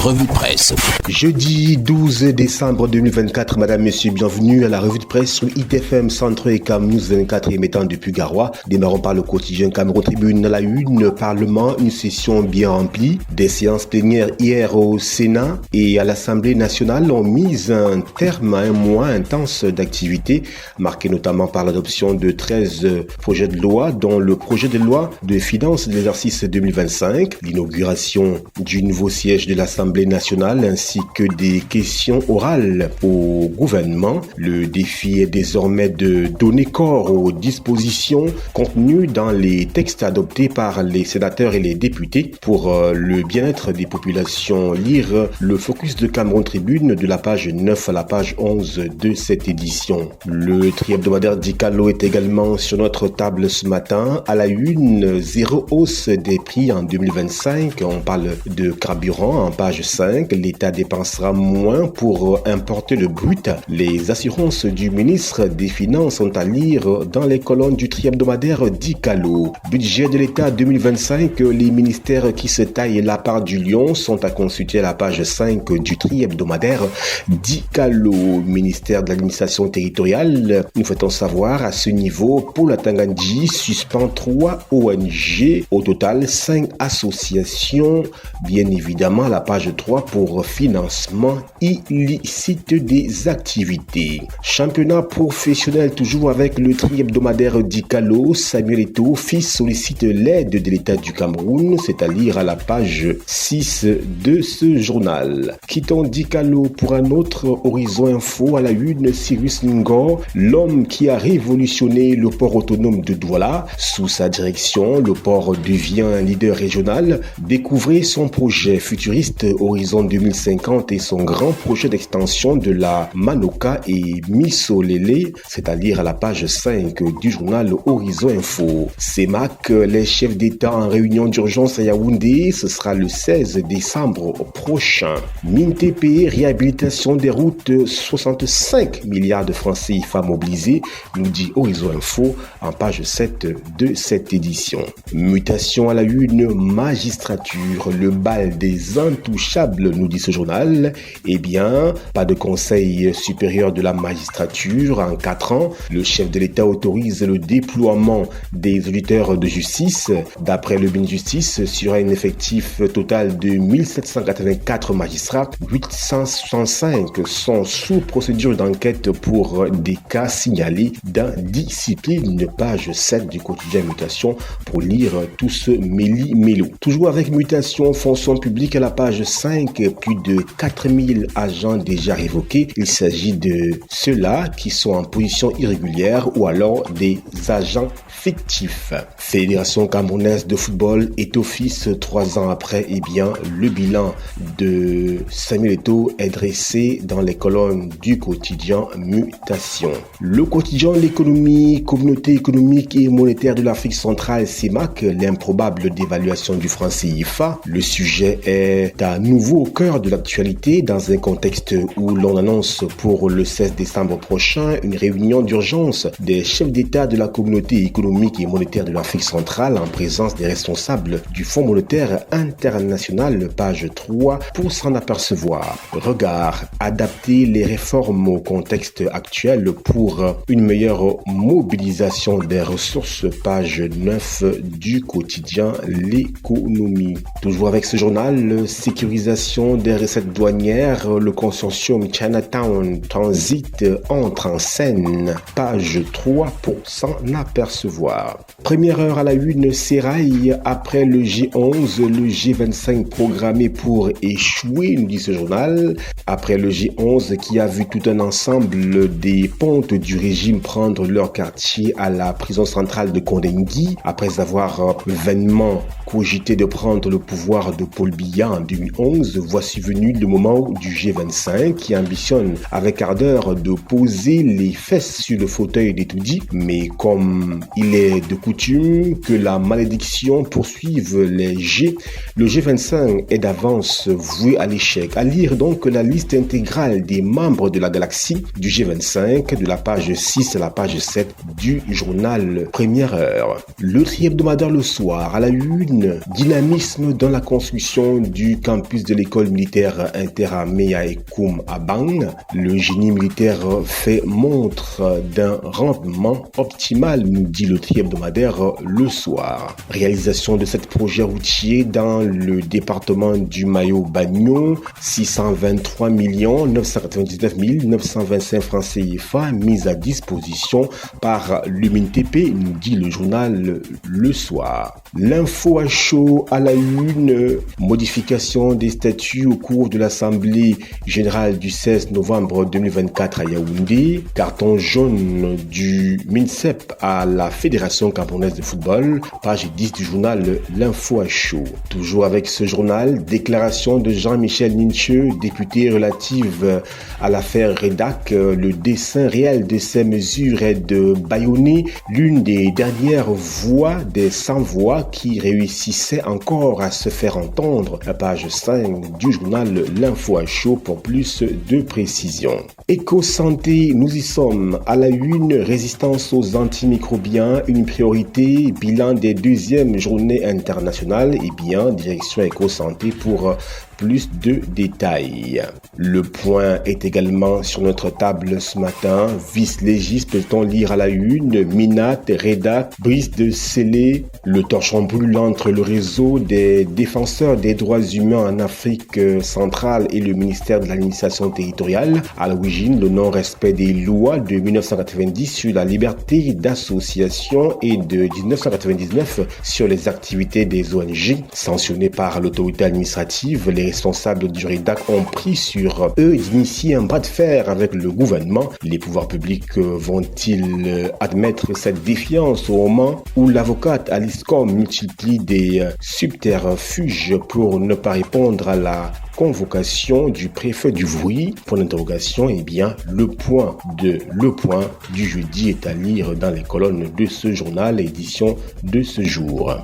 revue de presse. Jeudi 12 décembre 2024, madame, monsieur, bienvenue à la revue de presse sur ITFM Centre et Cam News 24 émettant depuis Garoua. Démarrons par le quotidien Cameroun Tribune à la une, Parlement, une session bien remplie. Des séances plénières hier au Sénat et à l'Assemblée nationale ont mis un terme à un mois intense d'activité, marqué notamment par l'adoption de 13 projets de loi, dont le projet de loi de finances de l'exercice 2025, l'inauguration du nouveau siège de l'Assemblée nationale ainsi que des questions orales au gouvernement. Le défi est désormais de donner corps aux dispositions contenues dans les textes adoptés par les sénateurs et les députés pour le bien-être des populations. Lire le focus de Cameroun Tribune de la page 9 à la page 11 de cette édition. Le tri-hebdomadaire Dicalo est également sur notre table ce matin. À la une, zéro hausse des prix en 2025. On parle de carburant en page 5. L'État dépensera moins pour importer le brut. Les assurances du ministre des Finances sont à lire dans les colonnes du tri-hebdomadaire Dicalo. Budget de l'État 2025. Les ministères qui se taillent la part du lion sont à consulter à la page 5 du tri-hebdomadaire Dicalo. Ministère de l'administration territoriale, nous fait-on savoir à ce niveau, Paul Tangandji suspend 3 ONG, au total 5 associations, bien évidemment à la page 3 pour financement illicite des activités. Championnat professionnel toujours avec le tri-hebdomadaire Dicalo, Samuel Eto'o, fils sollicite l'aide de l'État du Cameroun, c'est à lire à la page 6 de ce journal. Quittons Dicalo pour un autre Horizon Info à la une, Cyrus Ngor, l'homme qui a révolutionné le port autonome de Douala. Sous sa direction, le port devient un leader régional. Découvrez son projet futuriste Horizon 2050 et son grand projet d'extension de la Manoka et Missolélé, c'est-à-dire à la page 5 du journal Horizon Info. CEMAC, les chefs d'État en réunion d'urgence à Yaoundé, ce sera le 16 décembre prochain. MINTP, réhabilitation des routes, 65 milliards de francs CFA mobilisés, nous dit Horizon Info en page 7 de cette édition. Mutation à la une, magistrature, le bal des intouchables, nous dit ce journal. Eh bien, pas de conseil supérieur de la magistrature en 4 ans. Le chef de l'État autorise le déploiement des auditeurs de justice. D'après le ministre-Justice, sur un effectif total de 1784 magistrats, 865 sont sous procédure d'enquête pour des cas signalés d'indiscipline. Page 7 du quotidien Mutation pour lire tout ce méli-mélo. Toujours avec Mutation, fonction publique à la page 5, plus de 4000 agents déjà révoqués. Il s'agit de ceux-là qui sont en position irrégulière ou alors des agents fictifs. Fédération camerounaise de football est office 3 ans après. Eh bien, le bilan de Samuel Eto'o est dressé dans les colonnes du quotidien Mutation. Le quotidien L'économie, communauté économique et monétaire de l'Afrique centrale, CEMAC, l'improbable dévaluation du franc CFA. Le sujet est à nouveau au cœur de l'actualité dans un contexte où l'on annonce pour le 16 décembre prochain une réunion d'urgence des chefs d'État de la communauté économique et monétaire de l'Afrique centrale en présence des responsables du Fonds monétaire international, page 3, pour s'en apercevoir. Regard, adapter les réformes au contexte actuel pour une meilleure mobilisation des ressources, page 9 du quotidien L'économie. Toujours avec ce journal, sécurisation des recettes douanières, le consortium Chinatown Transit entre en scène, page 3 pour s'en apercevoir. Première heure à la une, Sérail, après le G11, le G25 programmé pour échouer, nous dit ce journal. Après le G11 qui a vu tout un ensemble des pontes du régime prendre leur quartier à la prison centrale de Kondengui, après avoir vainement cogité de prendre le pouvoir de Paul Biya en 2011, voici venu le moment du G25 qui ambitionne avec ardeur de poser les fesses sur le fauteuil d'Etoudi, mais comme il est de coutume que la malédiction poursuive les G, le G25 est d'avance voué à l'échec. À lire donc la liste intégrale des membres de la galaxie du G25 de la page 6 à la page 7 du journal Première Heure. Le tri-hebdomadaire le soir à la une, dynamisme dans la construction du campus campus de l'école militaire interarmée à Ekoum à Bang. Le génie militaire fait montre d'un rendement optimal, nous dit le tri-hebdomadaire Le Soir. Réalisation de cet projet routier dans le département du Mayo-Bagno, 623 999 925 francs CFA mis à disposition par l'UMINTP, nous dit le journal Le Soir. L'info à chaud à la une, modification des statuts au cours de l'Assemblée générale du 16 novembre 2024 à Yaoundé, carton jaune du MINSEP à la Fédération camerounaise de football, page 10 du journal L'info à chaud. Toujours avec ce journal, déclaration de Jean-Michel Nincheux, député relative à l'affaire Redac, le dessein réel de ces mesures est de bâillonner l'une des dernières voix des sans-voix qui réussissait encore à se faire entendre. La page 5 du journal L'Info à chaud pour plus de précision. Éco-santé, nous y sommes. À la une, résistance aux antimicrobiens, une priorité, bilan des deuxièmes journées internationales et bien, direction éco-santé pour plus de détails. Le point est également sur notre table ce matin. Vice-légiste, peut-on lire à la une, Minat, Redac, brise de scellé, le torchon brûle entre le réseau des défenseurs des droits humains en Afrique centrale et le ministère de l'administration territoriale. À l'origine, le non-respect des lois de 1990 sur la liberté d'association et de 1999 sur les activités des ONG. Sanctionnés par l'autorité administrative, les responsables du REDAC ont pris sur eux d'initier un bras de fer avec le gouvernement. Les pouvoirs publics vont-ils admettre cette défiance au moment où l'avocate Alice Com multiplie des subterfuges pour ne pas répondre à la convocation du préfet du Vouy? Pour l'interrogation, eh bien, le point du jeudi est à lire dans les colonnes de ce journal, édition de ce jour.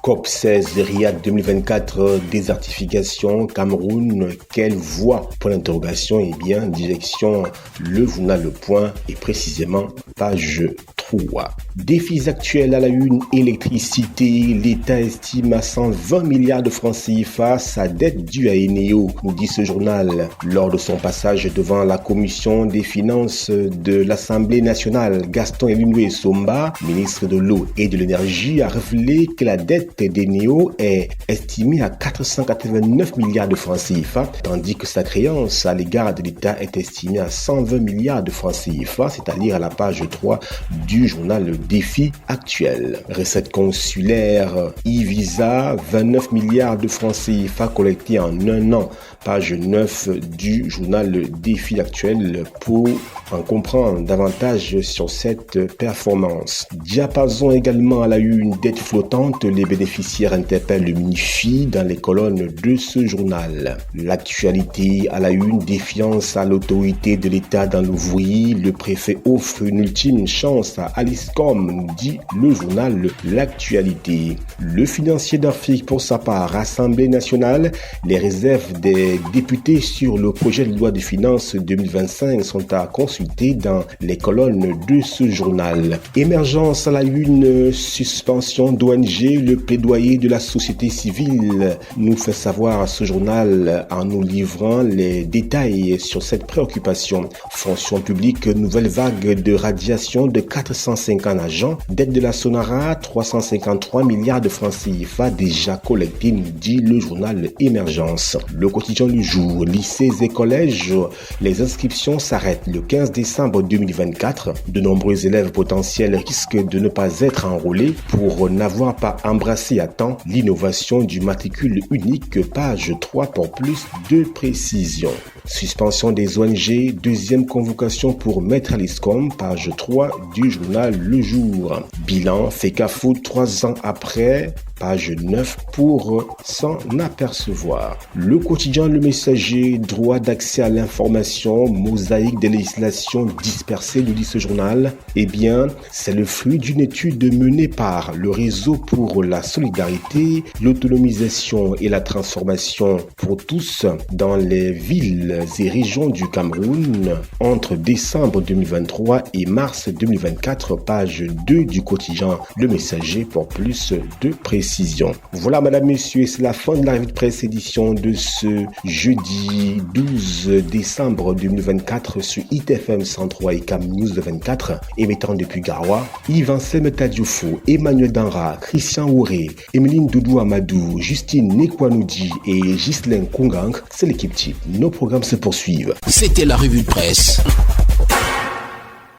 COP16 Riyad 2024, désertification, Cameroun, quelle voie? Pour l'interrogation, eh bien, direction le journal Le Point et précisément page 3. Défis actuels à la une, électricité, l'État estime à 120 milliards de francs CFA sa dette due à Eneo, nous dit ce journal. Lors de son passage devant la commission des finances de l'Assemblée nationale, Gaston Elimwe Somba, ministre de l'eau et de l'énergie, a révélé que la dette d'Eneo est estimée à 489 milliards de francs CFA, tandis que sa créance à l'égard de l'État est estimée à 120 milliards de francs CFA, c'est-à-dire à la page 3 du journal Le Défi actuel. Recettes consulaires, e-visa, 29 milliards de francs CFA collectés en un an. Page 9 du journal Le Défi actuel pour en comprendre davantage sur cette performance. Diapason également à la une, dette flottante, les bénéficiaires interpellent le MIFI dans les colonnes de ce journal. L'actualité à la une, défiance à l'autorité de l'État dans le Vouy, le préfet offre une ultime chance à Alice Com, nous dit le journal L'actualité. Le financier d'Afrique pour sa part, Assemblée nationale, les réserves des députés sur le projet de loi de finances 2025 sont à consulter dans les colonnes de ce journal. Émergence à la une, suspension d'ONG, le plaidoyer de la société civile nous fait savoir ce journal en nous livrant les détails sur cette préoccupation. Fonction publique, nouvelle vague de radiation de 450 agents, dette de la Sonara, 353 milliards de francs CFA déjà collectés, nous dit le journal Émergence. Le quotidien du jour, lycées et collèges, les inscriptions s'arrêtent le 15 décembre 2024. De nombreux élèves potentiels risquent de ne pas être enrôlés pour n'avoir pas embrassé à temps l'innovation du matricule unique, page 3 pour plus de précision. Suspension des ONG, deuxième convocation pour Maître Alice Com, page 3 du journal Le Jour. Bilan, FECAFOOT 3 ans après, page 9 pour s'en apercevoir. Le quotidien Le Messager, droit d'accès à l'information, mosaïque des législations dispersées, nous dit ce journal. Eh bien, c'est le fruit d'une étude menée par le Réseau pour la solidarité, l'autonomisation et la transformation pour tous dans les villes et régions du Cameroun entre décembre 2023 et mars 2024, page 2 du quotidien Le Messager pour plus de précision. décision. Voilà, madame, monsieur, c'est la fin de la revue de presse édition de ce jeudi 12 décembre 2024 sur ITFM 103 et Cam News 24, émettant depuis Garoua. Yves-Ansem Tadioufou, Emmanuel Danra, Christian Ouré, Emeline Doudou Amadou, Justine Nekwanoudi et Ghislaine Kongang, c'est l'équipe type. Nos programmes se poursuivent. C'était la revue de presse.